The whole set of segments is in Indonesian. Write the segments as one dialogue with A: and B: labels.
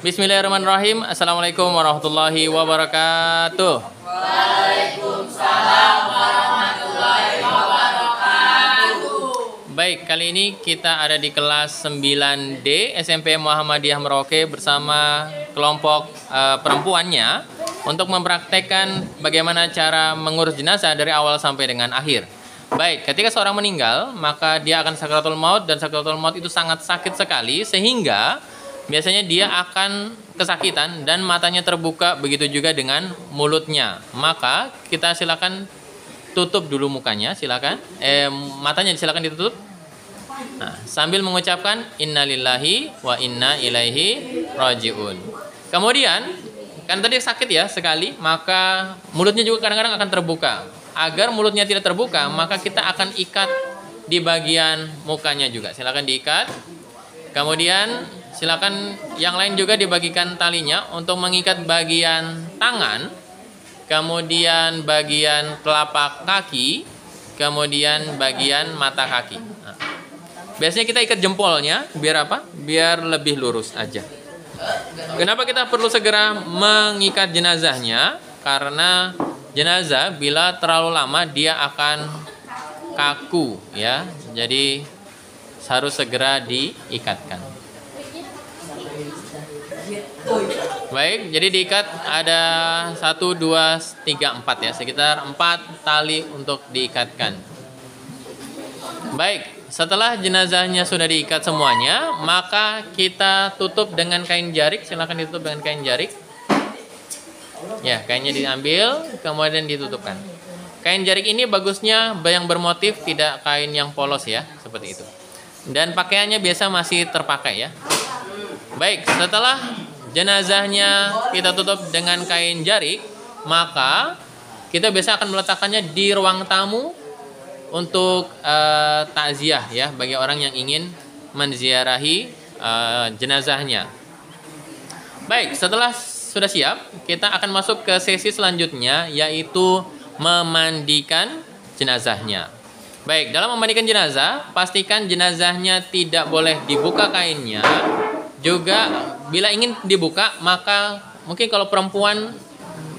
A: Bismillahirrahmanirrahim. Assalamualaikum warahmatullahi wabarakatuh.
B: Waalaikumsalam warahmatullahi wabarakatuh.
A: Baik, kali ini kita ada di kelas 9D SMP Muhammadiyah Merauke bersama kelompok perempuannya untuk mempraktekkan bagaimana cara mengurus jenazah dari awal sampai dengan akhir. Baik, ketika seorang meninggal, maka dia akan sakaratul maut, dan sakaratul maut itu sangat sakit sekali sehingga biasanya dia akan kesakitan dan matanya terbuka, begitu juga dengan mulutnya. Maka kita silakan tutup dulu mukanya, silakan. Matanya silakan ditutup. Nah, sambil mengucapkan innalillahi wa inna ilaihi rajiun. Kemudian, kan tadi sakit ya sekali, maka mulutnya juga kadang-kadang akan terbuka. Agar mulutnya tidak terbuka, maka kita akan ikat di bagian mukanya juga. Silakan diikat. Kemudian silakan yang lain juga dibagikan talinya untuk mengikat bagian tangan, kemudian bagian telapak kaki, kemudian bagian mata kaki. Nah, biasanya kita ikat jempolnya, biar apa? Biar lebih lurus aja. Kenapa kita perlu segera mengikat jenazahnya? Karena jenazah bila terlalu lama dia akan kaku ya. Jadi harus segera diikatkan. Baik, jadi diikat ada 1, 2, 3, 4 ya. Sekitar 4 tali untuk diikatkan. Baik, setelah jenazahnya sudah diikat semuanya, maka kita tutup dengan kain jarik. Silakan ditutup dengan kain jarik. Ya, kainnya diambil, kemudian ditutupkan. Kain jarik ini bagusnya yang bermotif, tidak kain yang polos ya, seperti itu. Dan pakaiannya biasa masih terpakai ya. Baik, setelah jenazahnya kita tutup dengan kain jarik, maka kita biasa akan meletakkannya di ruang tamu untuk takziah ya, bagi orang yang ingin menziarahi jenazahnya. Baik, setelah sudah siap, kita akan masuk ke sesi selanjutnya, yaitu memandikan jenazahnya. Baik, dalam memandikan jenazah, pastikan jenazahnya tidak boleh dibuka kainnya. Juga bila ingin dibuka, maka mungkin kalau perempuan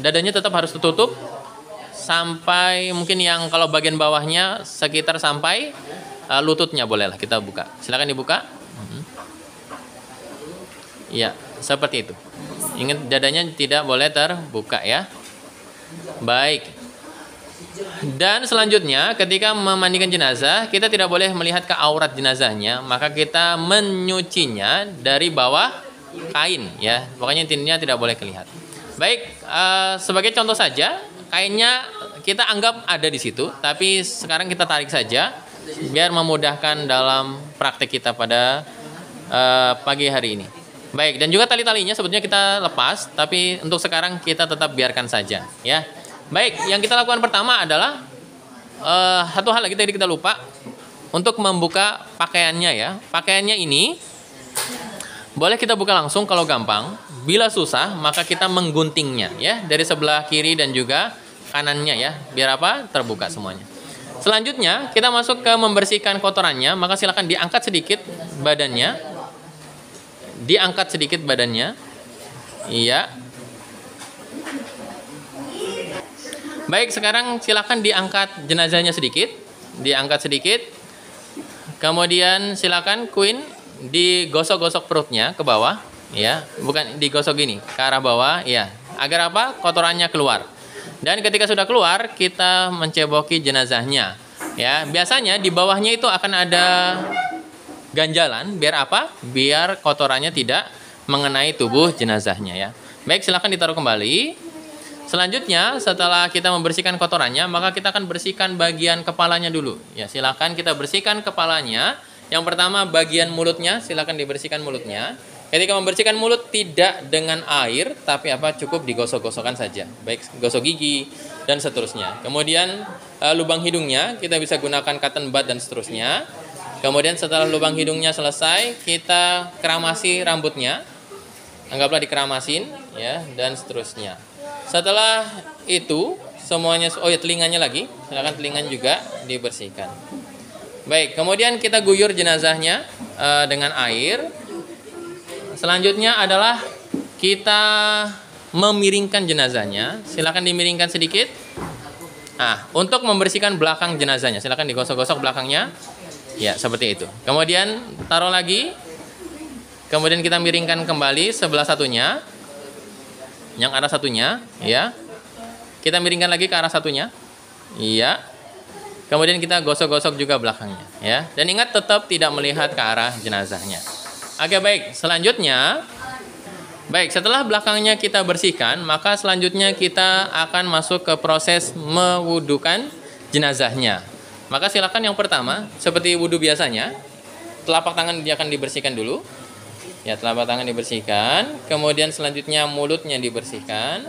A: dadanya tetap harus tertutup sampai mungkin yang kalau bagian bawahnya sekitar sampai lututnya bolehlah kita buka. Silakan dibuka. Iya, seperti itu. Ingat, dadanya tidak boleh terbuka ya. Baik. Dan selanjutnya ketika memandikan jenazah, kita tidak boleh melihat ke aurat jenazahnya, maka kita menyucinya dari bawah kain ya. Pokoknya intinya tidak boleh kelihatan. Baik, sebagai contoh saja, kainnya kita anggap ada di situ, tapi sekarang kita tarik saja biar memudahkan dalam praktek kita pada pagi hari ini. Baik, dan juga tali-talinya sebetulnya kita lepas, tapi untuk sekarang kita tetap biarkan saja ya. Baik, yang kita lakukan pertama adalah satu hal lagi tadi kita lupa, untuk membuka pakaiannya ya. Pakaiannya ini boleh kita buka langsung kalau gampang. Bila susah, maka kita mengguntingnya ya, dari sebelah kiri dan juga kanannya ya, biar apa? Terbuka semuanya. Selanjutnya kita masuk ke membersihkan kotorannya, maka silakan diangkat sedikit badannya. Diangkat sedikit badannya. Iya. Baik, sekarang silakan diangkat jenazahnya sedikit, diangkat sedikit. Kemudian silakan Queen digosok-gosok perutnya ke bawah, ya, bukan digosok gini, ke arah bawah, ya, agar apa? Kotorannya keluar. Dan ketika sudah keluar, kita menceboki jenazahnya, ya. Biasanya di bawahnya itu akan ada ganjalan, biar apa? Biar kotorannya tidak mengenai tubuh jenazahnya, ya. Baik, silakan ditaruh kembali. Selanjutnya, setelah kita membersihkan kotorannya, maka kita akan bersihkan bagian kepalanya dulu. Ya, silakan kita bersihkan kepalanya. Yang pertama bagian mulutnya, silakan dibersihkan mulutnya. Ketika membersihkan mulut tidak dengan air, tapi apa? Cukup digosok-gosokkan saja. Baik, gosok gigi dan seterusnya. Kemudian lubang hidungnya kita bisa gunakan cotton bud dan seterusnya. Kemudian setelah lubang hidungnya selesai, kita keramasi rambutnya. Anggaplah dikeramasin ya, dan seterusnya. Setelah itu semuanya, oh ya, telinganya lagi, silakan telinganya juga dibersihkan. Baik, kemudian kita guyur jenazahnya dengan air. Selanjutnya adalah kita memiringkan jenazahnya. Silakan dimiringkan sedikit. Nah, untuk membersihkan belakang jenazahnya, silakan digosok-gosok belakangnya. Ya, seperti itu. Kemudian taruh lagi. Kemudian kita miringkan kembali sebelah satunya. Yang arah satunya, ya. Kita miringkan lagi ke arah satunya. Iya. Kemudian kita gosok-gosok juga belakangnya, ya. Dan ingat tetap tidak melihat ke arah jenazahnya. Oke, baik. Selanjutnya, baik, setelah belakangnya kita bersihkan, maka selanjutnya kita akan masuk ke proses mewudukan jenazahnya. Maka silakan yang pertama, seperti wudu biasanya, telapak tangan dia akan dibersihkan dulu. Ya, telapak tangan dibersihkan, kemudian selanjutnya mulutnya dibersihkan,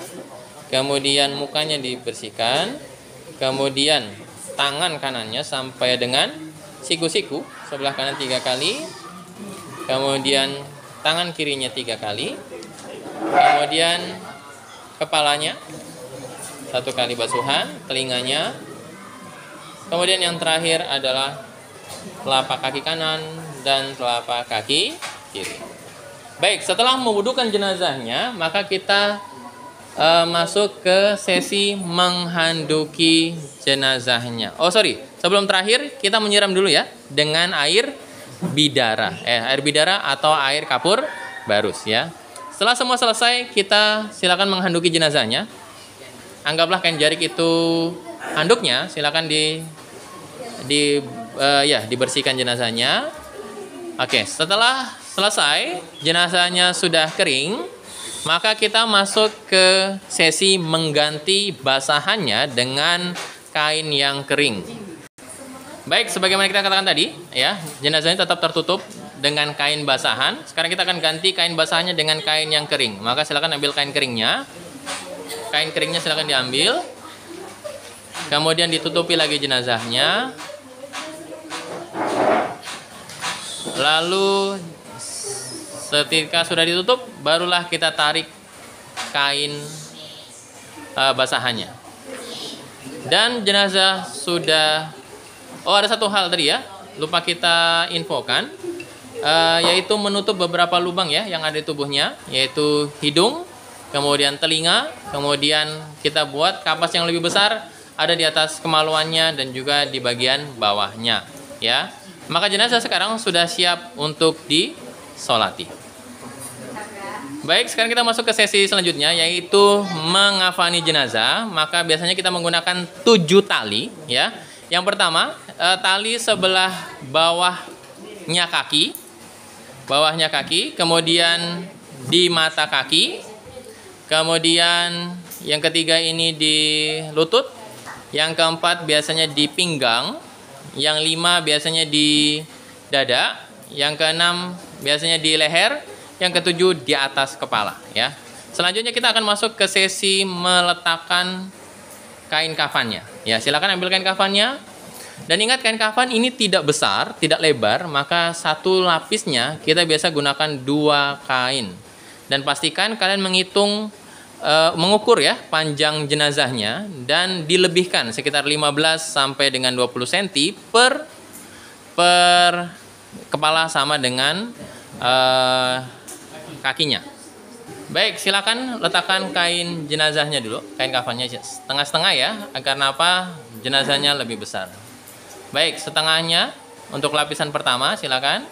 A: kemudian mukanya dibersihkan, kemudian tangan kanannya sampai dengan siku-siku sebelah kanan 3 kali, kemudian tangan kirinya 3 kali, kemudian kepalanya 1 kali basuhan, telinganya, kemudian yang terakhir adalah telapak kaki kanan dan telapak kaki kiri. Baik, setelah mewudukan jenazahnya, maka kita masuk ke sesi menghanduki jenazahnya. Oh sorry, sebelum terakhir kita menyiram dulu ya dengan air bidara, air bidara atau air kapur barus ya. Setelah semua selesai, kita silakan menghanduki jenazahnya. Anggaplah kain jarik itu handuknya, silakan dibersihkan jenazahnya. Oke, setelah selesai jenazahnya sudah kering, maka kita masuk ke sesi mengganti basahannya dengan kain yang kering. Baik, sebagaimana kita katakan tadi, ya, jenazahnya tetap tertutup dengan kain basahan. Sekarang kita akan ganti kain basahannya dengan kain yang kering. Maka silakan ambil kain keringnya. Kain keringnya silakan diambil. Kemudian ditutupi lagi jenazahnya. Lalu ketika sudah ditutup, barulah kita tarik kain basahannya. Dan jenazah sudah. Oh, ada satu hal tadi ya, lupa kita infokan, yaitu menutup beberapa lubang ya yang ada di tubuhnya, yaitu hidung, kemudian telinga, kemudian kita buat kapas yang lebih besar ada di atas kemaluannya dan juga di bagian bawahnya, ya. Maka jenazah sekarang sudah siap untuk disolati. Baik, sekarang kita masuk ke sesi selanjutnya, yaitu mengafani jenazah. Maka biasanya kita menggunakan 7 tali, ya. Yang pertama, tali sebelah bawahnya kaki, kemudian di mata kaki, kemudian yang ketiga ini di lutut, yang keempat biasanya di pinggang, yang 5 biasanya di dada, yang keenam biasanya di leher, yang ketujuh di atas kepala, ya. Selanjutnya kita akan masuk ke sesi meletakkan kain kafannya. Ya, silakan ambil kain kafannya. Dan ingat, kain kafan ini tidak besar, tidak lebar, maka satu lapisnya kita biasa gunakan 2 kain. Dan pastikan kalian mengukur ya panjang jenazahnya dan dilebihkan sekitar 15 sampai dengan 20 cm per kepala sama dengan kakinya. Baik, silakan letakkan kain jenazahnya dulu, kain kafannya setengah-setengah ya, agar apa? Jenazahnya lebih besar. Baik, setengahnya untuk lapisan pertama, silakan.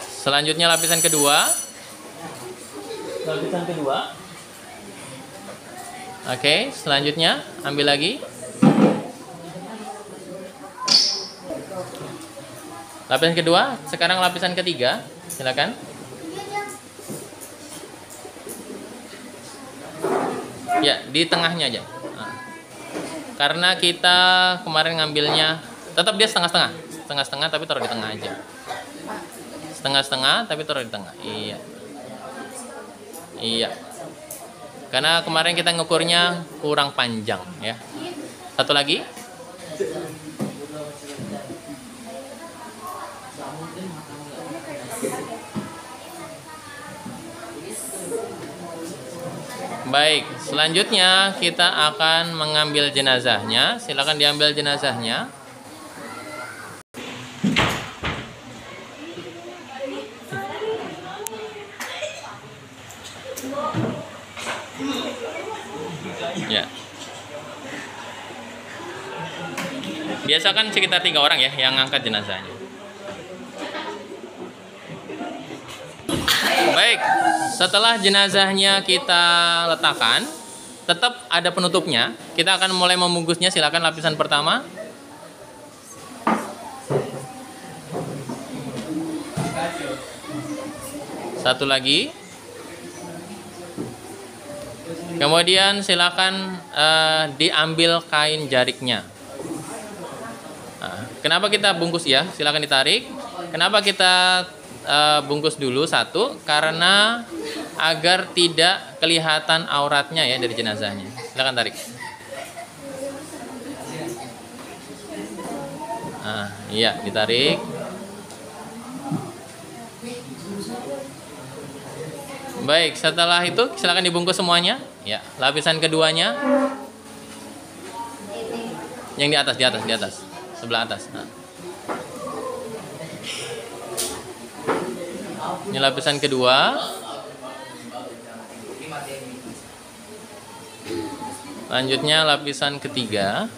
A: Selanjutnya lapisan kedua. Lapisan kedua. Oke, selanjutnya ambil lagi. Lapisan kedua, sekarang lapisan ketiga, silakan. Ya, di tengahnya aja. Nah, karena kita kemarin ngambilnya, tetap dia setengah-setengah. Setengah-setengah tapi taruh di tengah aja. Setengah-setengah tapi taruh di tengah. Iya. Iya. Karena kemarin kita ngukurnya kurang panjang ya. Satu lagi. Baik, selanjutnya kita akan mengambil jenazahnya. Silakan diambil jenazahnya. Ya. Biasakan sekitar 3 orang ya yang angkat jenazahnya. Baik, setelah jenazahnya kita letakkan, tetap ada penutupnya. Kita akan mulai membungkusnya. Silakan lapisan pertama. Satu lagi. Kemudian silakan diambil kain jariknya. Nah, kenapa kita bungkus ya? Silakan ditarik. Kenapa kita bungkus dulu satu? Karena agar tidak kelihatan auratnya ya dari jenazahnya. Silakan tarik. Nah, iya ditarik. Baik, setelah itu silakan dibungkus semuanya. Ya, lapisan keduanya. Yang di atas, sebelah atas. Nah. Ini lapisan kedua. Lanjutnya lapisan ketiga.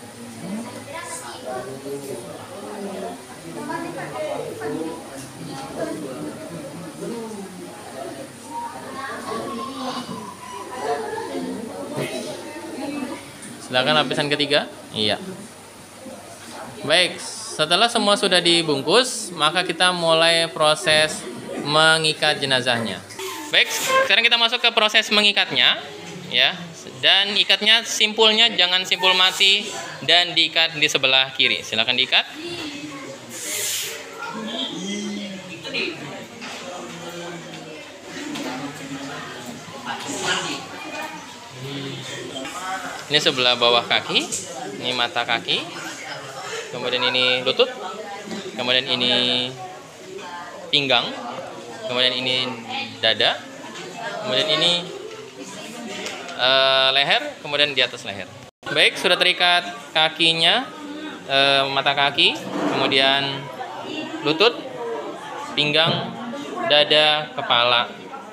A: Silakan lapisan ketiga. Iya. Baik, setelah semua sudah dibungkus, maka kita mulai proses mengikat jenazahnya. Baik, sekarang kita masuk ke proses mengikatnya, ya. Dan ikatnya simpulnya jangan simpul mati dan diikat di sebelah kiri. Silakan diikat. Ini sebelah bawah kaki, ini mata kaki, kemudian ini lutut, kemudian ini pinggang, kemudian ini dada, kemudian ini leher, kemudian di atas leher. Baik, sudah terikat kakinya, mata kaki, kemudian lutut, pinggang, dada, kepala,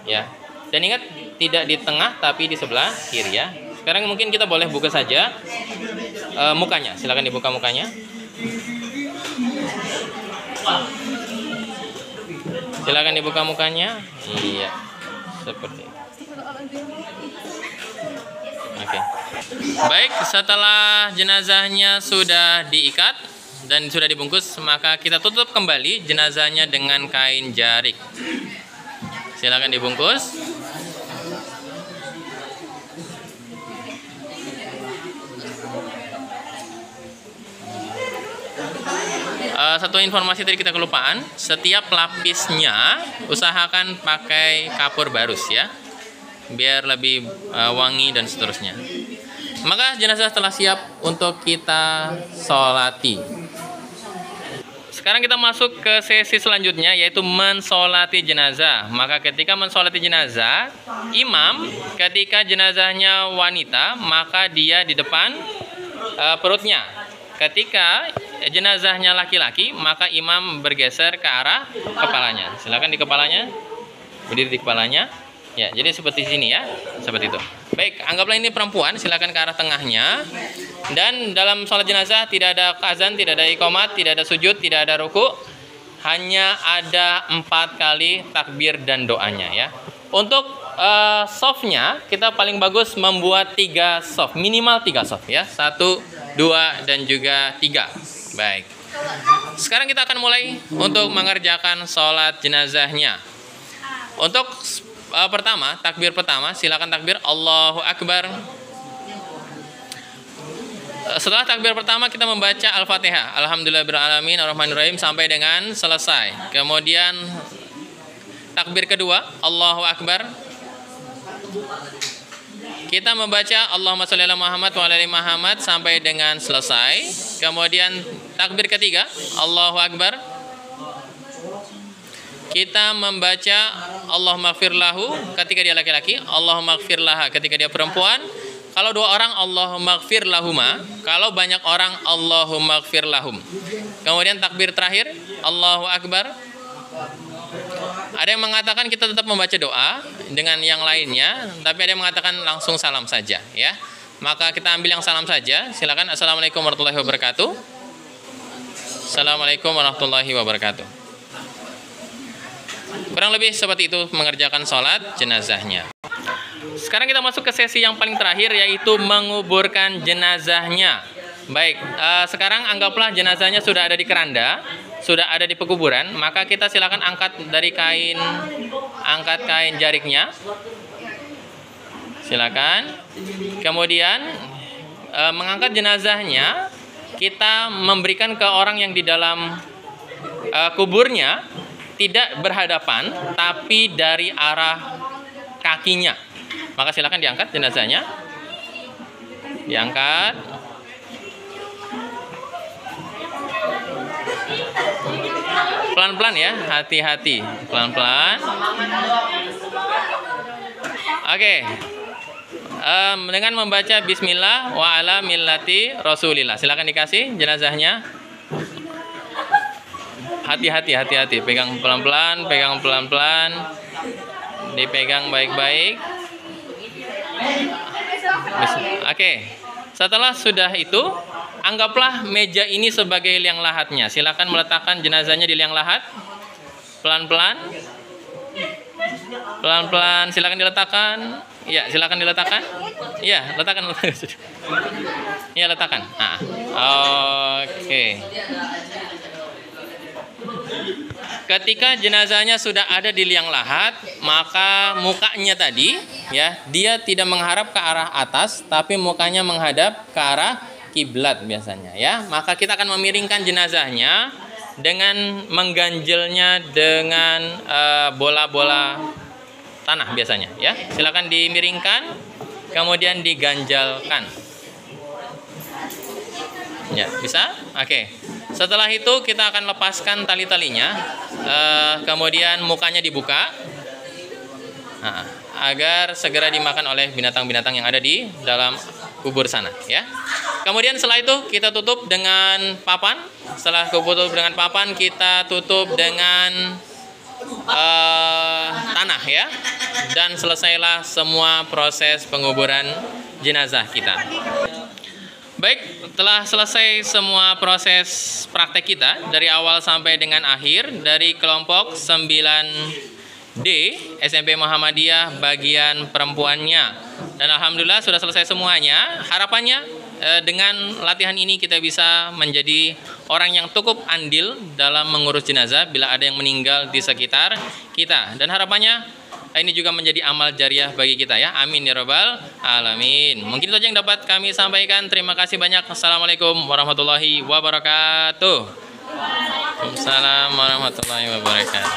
A: ya. Dan ingat tidak di tengah tapi di sebelah kiri ya. Sekarang mungkin kita boleh buka saja mukanya. Silakan dibuka mukanya. Silakan dibuka mukanya. Iya, seperti itu. Oke. Baik, setelah jenazahnya sudah diikat dan sudah dibungkus, maka kita tutup kembali jenazahnya dengan kain jarik. Silakan dibungkus. Satu informasi tadi kita kelupaan, setiap lapisnya usahakan pakai kapur barus ya, biar lebih wangi dan seterusnya. Maka jenazah telah siap untuk kita sholati. Sekarang kita masuk ke sesi selanjutnya, yaitu mensolati jenazah. Maka ketika mensolati jenazah, imam ketika jenazahnya wanita, maka dia di depan perutnya. Ketika jenazahnya laki-laki, maka imam bergeser ke arah kepalanya. Silakan di kepalanya, berdiri di kepalanya. Ya, jadi seperti sini ya, seperti itu. Baik, anggaplah ini perempuan, silakan ke arah tengahnya. Dan dalam sholat jenazah tidak ada azan, tidak ada iqomat, tidak ada sujud, tidak ada ruku. Hanya ada 4 kali takbir dan doanya ya. Untuk softnya kita paling bagus membuat 3 soft, minimal 3 soft ya. 1, 2, dan juga 3. Baik. Sekarang kita akan mulai untuk mengerjakan sholat jenazahnya. Untuk pertama, takbir pertama, silakan takbir Allahu Akbar. Setelah takbir pertama kita membaca Al-Fatihah, Alhamdulillahirrahmanirrahim, Ar-Rahmanirrahim sampai dengan selesai. Kemudian takbir kedua, Allahu Akbar. Kita membaca Allahumma sholli ala Muhammad wa ala ali Muhammad sampai dengan selesai. Kemudian takbir ketiga, Allahu Akbar. Kita membaca Allahumma ighfir lahu ketika dia laki-laki, Allahumma ighfir laha ketika dia perempuan. Kalau 2 orang Allahumma ighfir lahuma, kalau banyak orang Allahumma ighfir lahum. Kemudian takbir terakhir, Allahu Akbar. Ada yang mengatakan kita tetap membaca doa dengan yang lainnya, tapi ada yang mengatakan langsung salam saja, ya. Maka kita ambil yang salam saja. Silakan. Assalamualaikum warahmatullahi wabarakatuh. Assalamualaikum warahmatullahi wabarakatuh. Kurang lebih seperti itu mengerjakan sholat jenazahnya. Sekarang kita masuk ke sesi yang paling terakhir, yaitu menguburkan jenazahnya. Baik, sekarang anggaplah jenazahnya sudah ada di keranda, sudah ada di pekuburan, maka kita silakan angkat dari kain, angkat kain jariknya. Silakan. Kemudian mengangkat jenazahnya, kita memberikan ke orang yang di dalam kuburnya, tidak berhadapan, tapi dari arah kakinya. Maka silakan diangkat jenazahnya. Diangkat. Pelan-pelan ya, hati-hati. Pelan-pelan. Oke. Dengan membaca bismillah wa ala millati rasulillah. Silakan dikasih jenazahnya. Hati-hati, hati-hati. Pegang pelan-pelan, pegang pelan-pelan. Dipegang baik-baik. Oke. Setelah sudah itu, anggaplah meja ini sebagai liang lahatnya. Silakan meletakkan jenazahnya di liang lahat. Pelan-pelan. Pelan-pelan, silakan diletakkan. Ya, silakan diletakkan. Ya, letakkan. Ya, letakkan. Nah, oke. Ketika jenazahnya sudah ada di liang lahat, maka mukanya tadi, ya, dia tidak menghadap ke arah atas, tapi mukanya menghadap ke arah kiblat biasanya, ya. Maka kita akan memiringkan jenazahnya dengan mengganjelnya dengan bola-bola tanah biasanya, ya. Silakan dimiringkan, kemudian diganjalkan. Ya, bisa? Oke. Setelah itu kita akan lepaskan tali-talinya, kemudian mukanya dibuka, agar segera dimakan oleh binatang-binatang yang ada di dalam kubur sana, ya. Kemudian setelah itu kita tutup dengan papan. Setelah tutup dengan papan, kita tutup dengan tanah, ya. Dan selesailah semua proses penguburan jenazah kita. Baik, telah selesai semua proses praktek kita dari awal sampai dengan akhir dari kelompok 9D SMP Muhammadiyah bagian perempuannya. Dan alhamdulillah sudah selesai semuanya. Harapannya dengan latihan ini kita bisa menjadi orang yang cukup andil dalam mengurus jenazah bila ada yang meninggal di sekitar kita. Dan harapannya ini juga menjadi amal jariah bagi kita, ya. Amin ya rabbal alamin. Mungkin itu saja yang dapat kami sampaikan. Terima kasih banyak. Assalamualaikum warahmatullahi wabarakatuh. Waalaikumsalam warahmatullahi wabarakatuh.